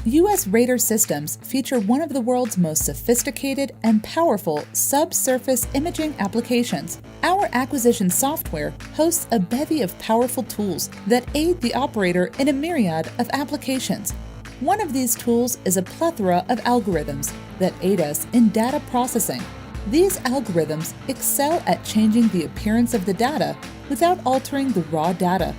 U.S. radar systems feature one of the world's most sophisticated and powerful subsurface imaging applications. Our acquisition software hosts a bevy of powerful tools that aid the operator in a myriad of applications. One of these tools is a plethora of algorithms that aid us in data processing. These algorithms excel at changing the appearance of the data without altering the raw data.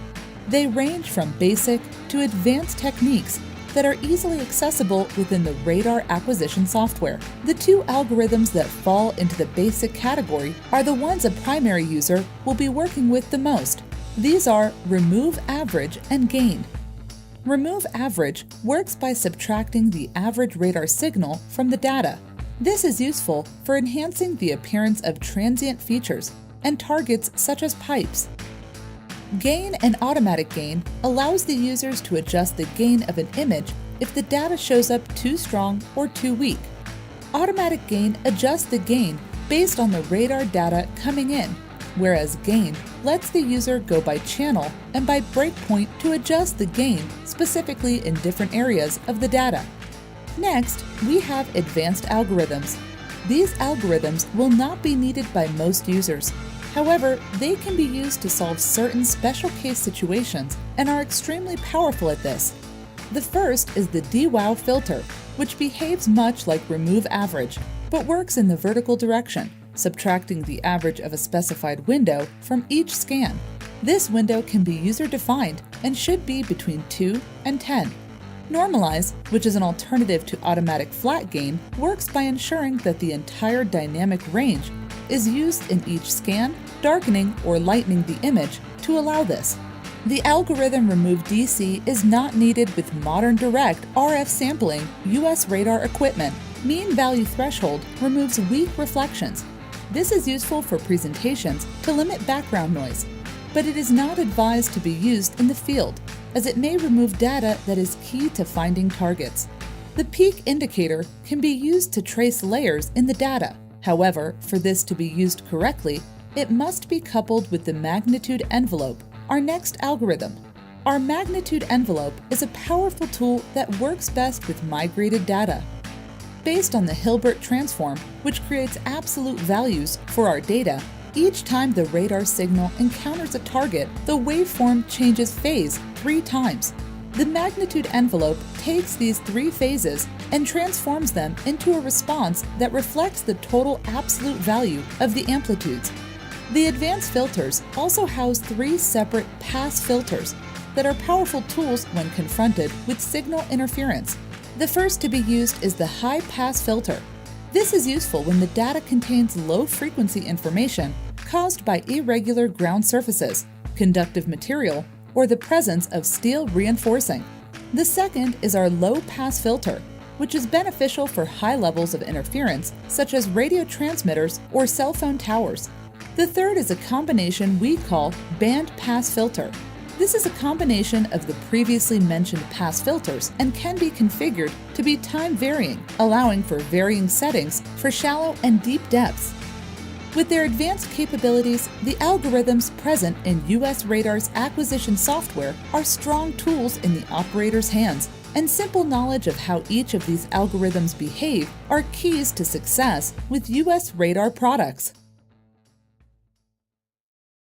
They range from basic to advanced techniques that are easily accessible within the radar acquisition software. The two algorithms that fall into the basic category are the ones a primary user will be working with the most. These are remove average and gain. Remove average works by subtracting the average radar signal from the data. This is useful for enhancing the appearance of transient features and targets such as pipes. Gain and automatic gain allows the users to adjust the gain of an image if the data shows up too strong or too weak. Automatic gain adjusts the gain based on the radar data coming in, whereas gain lets the user go by channel and by breakpoint to adjust the gain specifically in different areas of the data. Next, we have advanced algorithms. These algorithms will not be needed by most users. However, they can be used to solve certain special case situations and are extremely powerful at this. The first is the DWOW filter, which behaves much like remove average, but works in the vertical direction, subtracting the average of a specified window from each scan. This window can be user-defined and should be between 2 and 10. Normalize, which is an alternative to automatic flat gain, works by ensuring that the entire dynamic range is used in each scan, darkening or lightening the image to allow this. The algorithm remove DC is not needed with modern direct RF sampling US radar equipment. Mean value threshold removes weak reflections. This is useful for presentations to limit background noise, but it is not advised to be used in the field, as it may remove data that is key to finding targets. The peak indicator can be used to trace layers in the data. However, for this to be used correctly, it must be coupled with the magnitude envelope, our next algorithm. Our magnitude envelope is a powerful tool that works best with migrated data. Based on the Hilbert transform, which creates absolute values for our data, each time the radar signal encounters a target, the waveform changes phase 3 times. The magnitude envelope takes these 3 phases and transforms them into a response that reflects the total absolute value of the amplitudes. The advanced filters also house 3 separate pass filters that are powerful tools when confronted with signal interference. The first to be used is the high pass filter. This is useful when the data contains low-frequency information caused by irregular ground surfaces, conductive material, or the presence of steel reinforcing. The second is our low-pass filter, which is beneficial for high levels of interference, such as radio transmitters or cell phone towers. The third is a combination we call band pass filter. This is a combination of the previously mentioned pass filters and can be configured to be time-varying, allowing for varying settings for shallow and deep depths. With their advanced capabilities, the algorithms present in US Radar's acquisition software are strong tools in the operator's hands, and simple knowledge of how each of these algorithms behave are keys to success with US Radar products.